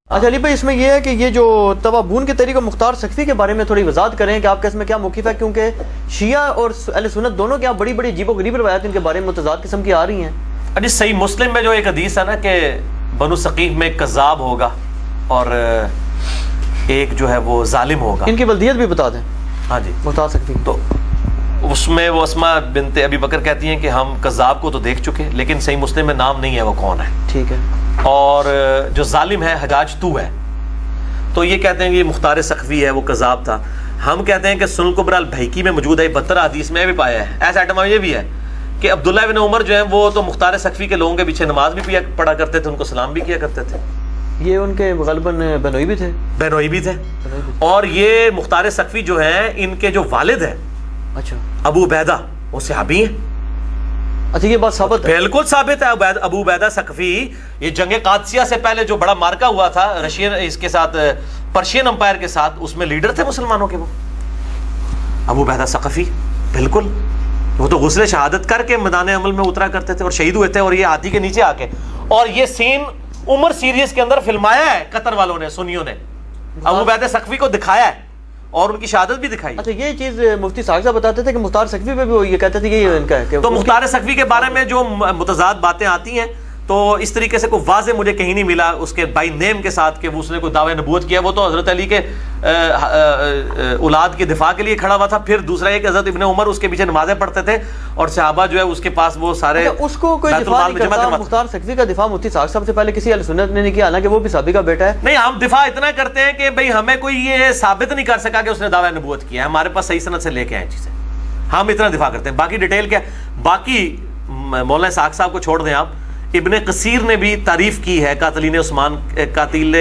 اچھا علی بھائی، اس میں یہ ہے کہ یہ جو توابون کے طریقہ مختار سقفی کے بارے میں تھوڑی وضاحت کریں کہ آپ کا اس میں کیا موقف ہے، کیونکہ شیعہ اور اہل سنت دونوں کے بڑی بڑی عجیب و غریب روایات ان کے بارے میں متضاد قسم کی آ رہی ہیں۔ جی صحیح مسلم میں جو ایک حدیث ہے نا کہ بنو ثقیف میں ایک کذاب ہوگا اور ایک جو ہے وہ ظالم ہوگا۔ ان کی بلدیت بھی بتا دیں۔ ہاں جی، مختار سقفی تو اس میں وہ اسما بنت ابی بکر کہتی ہیں کہ ہم کذاب کو تو دیکھ چکے لیکن صحیح مسلم میں نام نہیں ہے وہ کون ہے۔ ٹھیک ہے۔ اور جو ظالم ہے حجاج تو ہے، تو یہ کہتے ہیں کہ یہ مختار سقفی ہے، وہ کذاب تھا۔ ہم کہتے ہیں کہ سنن الکبریٰ البیہقی میں موجود ہے، 72 حدیث میں بھی پایا ہے۔ ایسا آئٹم یہ بھی ہے کہ عبداللہ بن عمر جو ہیں وہ تو مختار سقفی کے لوگوں کے پیچھے نماز بھی پڑھا کرتے تھے، ان کو سلام بھی کیا کرتے تھے۔ یہ ان کے غالباً بنوئی بھی تھے۔ بنوئی بھی تھے۔ اور یہ مختار سقفی جو ہیں ان کے جو والد ہیں اچھا ابو عبیدہ، وہ صحابی ہیں۔ اچھا یہ بات ثابت ہے؟ بالکل ثابت ہے۔ ابو عبیدہ سقفی یہ جنگ قادسیہ سے پہلے جو بڑا مارکا ہوا تھا رشین اس کے ساتھ پرشین امپائر کے ساتھ، اس میں لیڈر تھے مسلمانوں کے وہ ابو عبیدہ سقفی۔ بالکل، وہ تو غسل شہادت کر کے میدان عمل میں اترا کرتے تھے اور شہید ہوئے تھے، اور یہ ہاتھی کے نیچے آ کے، اور یہ سین عمر سیریز کے اندر فلمایا ہے قطر والوں نے، سنیوں نے ابو عبیدہ سقفی کو دکھایا ہے اور ان کی شہادت بھی دکھائی۔ اچھا یہ چیز مفتی صاحب بتاتے تھے کہ مختار سقفی پہ بھی وہ یہ کہتے تھے کہ یہ ان کا ہے، تو مختار سقفی کے بارے میں جو متضاد باتیں آتی ہیں تو اس طریقے سے کوئی واضح مجھے کہیں نہیں ملا اس کے بائی نیم کے ساتھ کہ اس نے کوئی دعوی نبوت کیا۔ وہ تو حضرت علی کے اولاد کے دفاع کے لیے کھڑا ہوا تھا۔ پھر دوسرا یہ کہ حضرت ابن عمر اس کے پیچھے نمازیں پڑھتے تھے اور صحابہ جو ہے اس کے پاس وہ سارے اس کو کوئی دفاع نہیں کرتا۔ مختار سقفی کا دفاع مفتی صاحب سے پہلے کسی اہل سنت نے نہیں کیا، حالانکہ وہ بھی صحابی کا بیٹا ہے۔ نہیں، ہم دفاع اتنا کرتے ہیں کہ بھئی ہمیں کوئی یہ ثابت نہیں کر سکا کہ اس نے دعوی نبوت کیا ہے، ہمارے پاس صحیح سند سے لے کے آئے چیزیں، ہم اتنا دفاع کرتے ہیں۔ باقی ڈیٹیل کیا، باقی مولانا اسحاق صاحب کو چھوڑ دیں آپ۔ ابن کثیر نے بھی تعریف کی ہے قاتلین عثمان، قاتل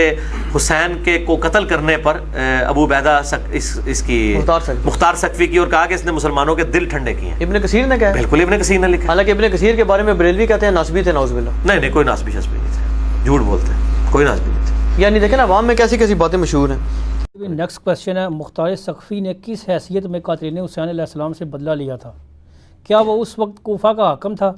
حسین کے کو قتل کرنے پر ابو عبیدہ اس کی مختار سقفی کی، اور کہا کہ اس نے مسلمانوں کے دل ٹھنڈے کیے ہیں۔ ابن کثیر نے کہا؟ بالکل ابن کثیر نے لکھا۔ حالانکہ ابن کثیر کے بارے میں بریلوی کہتے ہیں ناسبی تھے، نعوذ باللہ۔ نہیں نہیں، کوئی ناسبی شسبی نہیں تھے، جھوٹ بولتے ہیں، کوئی ناسبی نہیں تھے۔ یعنی دیکھیں نا عوام میں کیسی کیسی باتیں مشہور ہیں۔ نیکسٹ کوشچن ہے، مختار سقفی نے کس حیثیت میں قاتلین حسین علیہ السلام سے بدلہ لیا تھا؟ کیا وہ اس وقت کوفہ کا حاکم تھا؟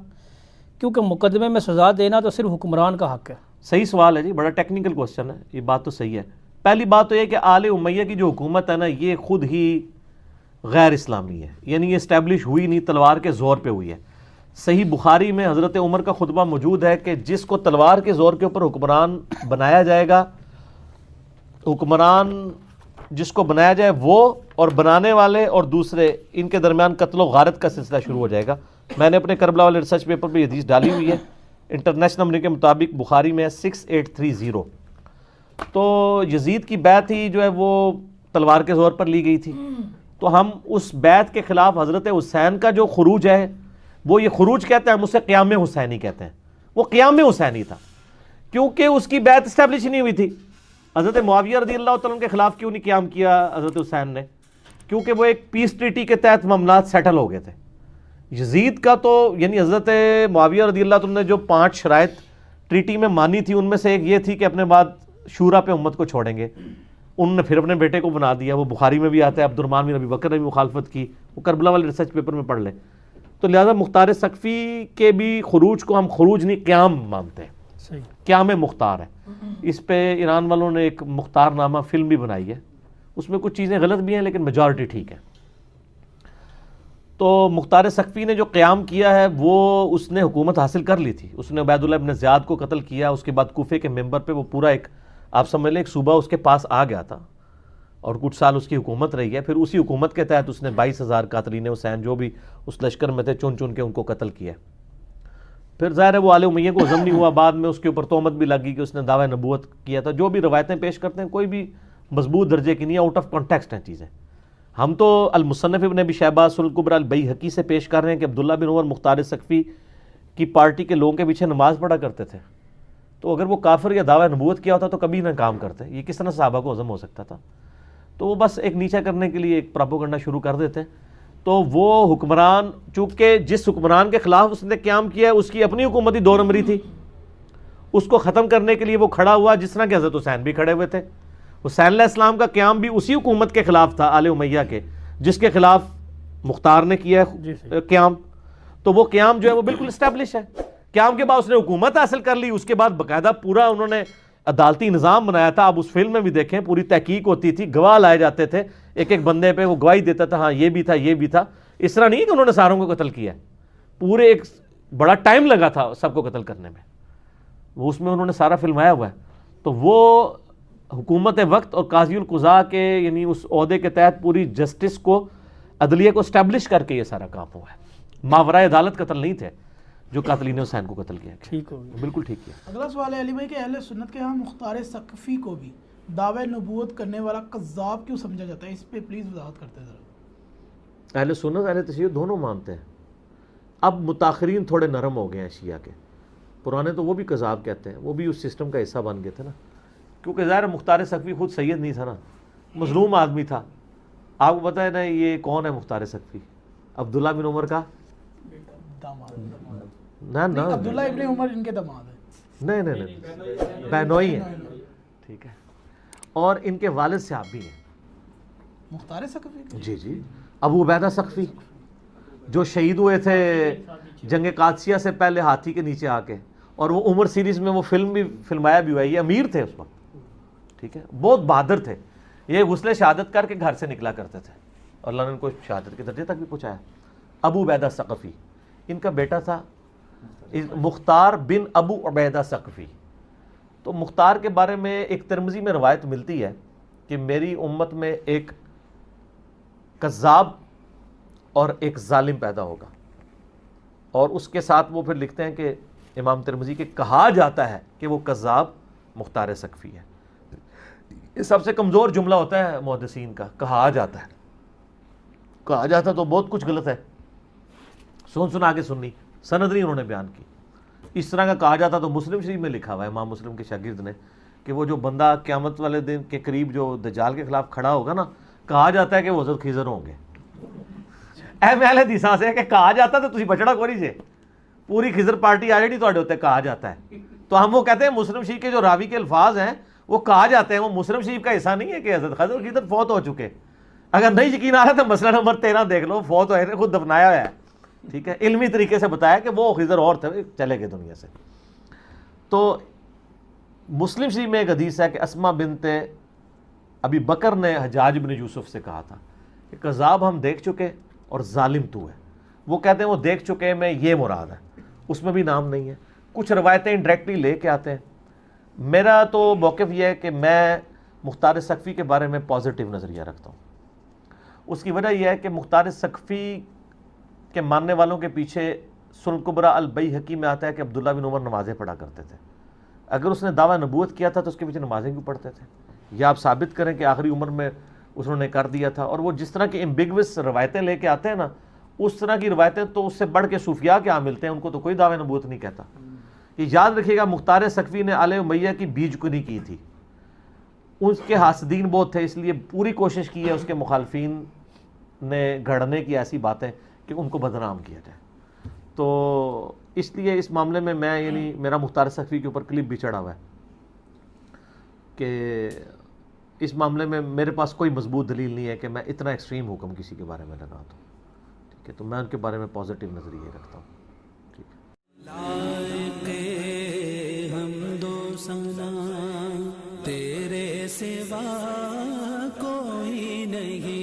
کیونکہ مقدمے میں سزا دینا تو صرف حکمران کا حق ہے۔ صحیح سوال ہے جی، بڑا ٹیکنیکل کوسچن ہے، یہ بات تو صحیح ہے۔ پہلی بات تو یہ کہ آل امیہ کی جو حکومت ہے نا، یہ خود ہی غیر اسلامی ہے، یعنی یہ اسٹیبلش ہوئی نہیں، تلوار کے زور پہ ہوئی ہے۔ صحیح بخاری میں حضرت عمر کا خطبہ موجود ہے کہ جس کو تلوار کے زور کے اوپر حکمران بنایا جائے گا، حکمران جس کو بنایا جائے وہ اور بنانے والے اور دوسرے، ان کے درمیان قتل و غارت کا سلسلہ شروع ہو جائے گا۔ میں نے اپنے کربلا والے ریسرچ پیپر پہ یہ حدیث ڈالی ہوئی ہے، انٹرنیشنل نمبر کے مطابق بخاری میں ہے 6830۔ تو یزید کی بیعت ہی جو ہے وہ تلوار کے زور پر لی گئی تھی، تو ہم اس بیعت کے خلاف حضرت حسین کا جو خروج ہے، وہ یہ خروج کہتے ہیں، ہم اسے قیام حسینی کہتے ہیں۔ وہ قیام حسینی تھا کیونکہ اس کی بیعت اسٹیبلش نہیں ہوئی تھی۔ حضرت معاویہ رضی اللہ تعالیٰ کے خلاف کیوں نہیں قیام کیا حضرت حسین نے؟ کیونکہ وہ ایک پیس ٹریٹی کے تحت معاملات سیٹل ہو گئے تھے۔ یزید کا تو یعنی حضرت معاویہ رضی اللہ تعالیٰ نے جو 5 شرائط ٹریٹی میں مانی تھی، ان میں سے ایک یہ تھی کہ اپنے بعد شورا پہ امت کو چھوڑیں گے۔ انہوں نے پھر اپنے بیٹے کو بنا دیا، وہ بخاری میں بھی آتا ہے، عبد الرحمن بن ابی بکر نے بھی مخالفت کی، وہ کربلا والے ریسرچ پیپر میں پڑھ لیں۔ تو لہذا مختار سقفی کے بھی خروج کو ہم خروج نہیں قیام مانتے ہیں، قیام مختار ہے۔ اس پہ ایران والوں نے ایک مختار نامہ فلم بھی بنائی ہے، اس میں کچھ چیزیں غلط بھی ہیں لیکن میجورٹی ٹھیک ہے۔ تو مختار سقفی نے جو قیام کیا ہے وہ اس نے حکومت حاصل کر لی تھی۔ اس نے عبید اللہ ابن زیاد کو قتل کیا، اس کے بعد کوفے کے ممبر پہ وہ پورا ایک آپ سمجھ لیں ایک صوبہ اس کے پاس آ گیا تھا اور کچھ سال اس کی حکومت رہی ہے۔ پھر اسی حکومت کے تحت اس نے 22,000 قاتلین حسین جو بھی اس لشکر میں تھے چن چن کے ان کو قتل کیا۔ پھر ظاہر ہے وہ آل امیہ کو ہضم نہیں ہوا، بعد میں اس کے اوپر تہمت بھی لگی کہ اس نے دعوی نبوت کیا تھا۔ جو بھی روایتیں پیش کرتے ہیں کوئی بھی مضبوط درجے کی نہیں، آؤٹ آف کانٹیکسٹ ہیں چیزیں۔ ہم تو المصنف ابن ابی شیبہ سنن الکبریٰ البیہقی سے پیش کر رہے ہیں کہ عبداللہ بن عمر مختار سقفی کی پارٹی کے لوگوں کے پیچھے نماز پڑھا کرتے تھے، تو اگر وہ کافر یا دعوی نبوت کیا ہوتا تو کبھی نہ کام کرتے، یہ کس طرح صحابہ کو ہضم ہو سکتا تھا؟ تو وہ بس ایک نیچا کرنے کے لیے ایک پراپوگنڈا شروع کر دیتے ہیں۔ تو وہ حکمران چونکہ جس حکمران کے خلاف اس نے قیام کیا ہے اس کی اپنی حکومت ہی 2 نمبری تھی، اس کو ختم کرنے کے لیے وہ کھڑا ہوا، جس طرح کہ حضرت حسین بھی کھڑے ہوئے تھے۔ حسین علیہ السلام کا قیام بھی اسی حکومت کے خلاف تھا آل امیہ کے، جس کے خلاف مختار نے کیا ہے قیام۔ تو وہ قیام جو ہے وہ بالکل اسٹیبلش ہے۔ قیام کے بعد اس نے حکومت حاصل کر لی, اس کے بعد باقاعدہ پورا انہوں نے عدالتی نظام بنایا تھا. آپ اس فلم میں بھی دیکھیں پوری تحقیق ہوتی تھی, گواہ لائے جاتے تھے, ایک ایک بندے پہ وہ گواہی دیتا تھا, ہاں یہ بھی تھا یہ بھی تھا. اس طرح نہیں کہ انہوں نے ساروں کو قتل کیا, پورے ایک بڑا ٹائم لگا تھا سب کو قتل کرنے میں, وہ اس میں انہوں نے سارا فلمایا ہوا ہے. تو وہ حکومت وقت اور قاضی القضاء کے یعنی اس عہدے کے تحت پوری جسٹس کو, عدلیہ کو اسٹیبلش کر کے یہ سارا کام ہوا ہے. ماورائے عدالت قتل نہیں تھے جو قاتلین حسین کو قتل کیا. ٹھیک ہو گیا, بالکل ٹھیک کیا. اگلا سوال ہے علی بھائی کہ اہل سنت کے ہاں مختار ثقفی کو بھی دعوی نبوت کرنے والا کذاب کیوں سمجھا جاتا ہے؟ اس پہ پلیز وضاحت کرتے ہیں ذرا. اہل سنت اہل تشیع دونوں مانتے ہیں. اب متاخرین تھوڑے نرم ہو گئے ہیں شیعہ کے, پرانے تو وہ بھی کذاب کہتے ہیں, وہ بھی اس سسٹم کا حصہ بن گئے تھے نا, کیونکہ ظاہر مختار ثقفی خود سید نہیں تھا نا, مظلوم آدمی تھا. آپ کو پتہ ہے نا یہ کون ہے مختار ثقفی؟ عبداللہ بن عمر کا داماد, عبداللہ ابن عمر ان کے داماد ہیں. نہیں بہنوئی ہیں, ٹھیک ہے, اور ان کے والد صحابی ہیں مختار ثقفی. جی ابو عبیدہ ثقفی جو شہید ہوئے تھے جنگ قادسیہ سے پہلے ہاتھی کے نیچے آ کے, اور وہ عمر سیریز میں وہ فلم بھی فلمایا بھی ہوا ہے. یہ امیر تھے اس وقت, ٹھیک ہے, بہت بہادر تھے. یہ غسل شہادت کر کے گھر سے نکلا کرتے تھے, اور اللہ نے ان کو شہادت کے درجے تک بھی پہنچایا. ابو عبیدہ ثقفی, ان کا بیٹا تھا مختار بن ابو عبیدہ ثقفی. تو مختار کے بارے میں ایک ترمذی میں روایت ملتی ہے کہ میری امت میں ایک کذاب اور ایک ظالم پیدا ہوگا, اور اس کے ساتھ وہ پھر لکھتے ہیں کہ امام ترمذی کے کہا جاتا ہے کہ وہ کذاب مختار ثقفی ہے. یہ سب سے کمزور جملہ ہوتا ہے محدثین کا, کہا جاتا ہے. کہا جاتا تو بہت کچھ غلط ہے, سنا کے سننی, سند نہیں انہوں نے بیان کی. اس طرح کا کہا جاتا تو مسلم شریف میں لکھا ہوا ہے امام مسلم کے شاگرد نے کہ وہ جو بندہ قیامت والے دن کے قریب جو دجال کے خلاف کھڑا ہوگا نا, کہا جاتا ہے کہ وہ حضرت خضر ہوں گے. اہم اہل حدیثاں سے کہ کہا جاتا تو تسی بچڑا کوئی نہیں, پوری خضر پارٹی آلریڈی تواڈے ہوتے کہا جاتا ہے. تو ہم وہ کہتے ہیں مسلم شریف کے جو راوی کے الفاظ ہیں وہ کہا جاتے ہیں, وہ مسلم شریف کا حصہ نہیں ہے کہ حضرت خضر فوت ہو چکے. اگر نہیں یقین آ رہا تو مسئلہ نمبر 13 دیکھ لو, فوت ہوئے تھے, خود دفنایا ہوا ہے, ٹھیک ہے, علمی طریقے سے بتایا کہ وہ خضر اور تھے, چلے گئے دنیا سے. تو مسلم شریف میں ایک حدیث ہے کہ اسما بنت ابی بکر نے حجاج بن یوسف سے کہا تھا کہ کذاب ہم دیکھ چکے اور ظالم تو ہے. وہ کہتے ہیں وہ دیکھ چکے میں یہ مراد ہے, اس میں بھی نام نہیں ہے. کچھ روایتیں انڈائریکٹلی لے کے آتے ہیں. میرا تو موقف یہ ہے کہ میں مختار ثقفی کے بارے میں پازیٹیو نظریہ رکھتا ہوں. اس کی وجہ یہ ہے کہ مختار ثقفی کے ماننے والوں کے پیچھے سنن کبریٰ البیہقی میں آتا ہے کہ عبداللہ بن عمر نمازیں پڑھا کرتے تھے. اگر اس نے دعویٰ نبوت کیا تھا تو اس کے پیچھے نمازیں کیوں پڑھتے تھے؟ یا آپ ثابت کریں کہ آخری عمر میں اس نے کر دیا تھا. اور وہ جس طرح کی ایمبیگوس روایتیں لے کے آتے ہیں نا, اس طرح کی روایتیں تو اس سے بڑھ کے صوفیاء کے ملتے ہیں, ان کو تو کوئی دعویٰ نبوت نہیں کہتا. یہ یاد رکھیے گا, مختار ثقفی نے آل امیہ کی بیج کنی کی تھی. اس کے حاسدین بہت تھے, اس لیے پوری کوشش کی ہے اس کے مخالفین نے گھڑنے کی ایسی باتیں کہ ان کو بدنام کیا جائے. تو اس لیے اس معاملے میں یعنی میرا مختار ثقفی کے اوپر کلپ بھی چڑھا ہوا ہے کہ اس معاملے میں میرے پاس کوئی مضبوط دلیل نہیں ہے کہ میں اتنا ایکسٹریم حکم کسی کے بارے میں لگا دوں, ٹھیک ہے. تو میں ان کے بارے میں پازیٹیو نظریہ رکھتا ہوں, ٹھیک ہے. لائق حمد و ثنا تیرے سوا کوئی نہیں.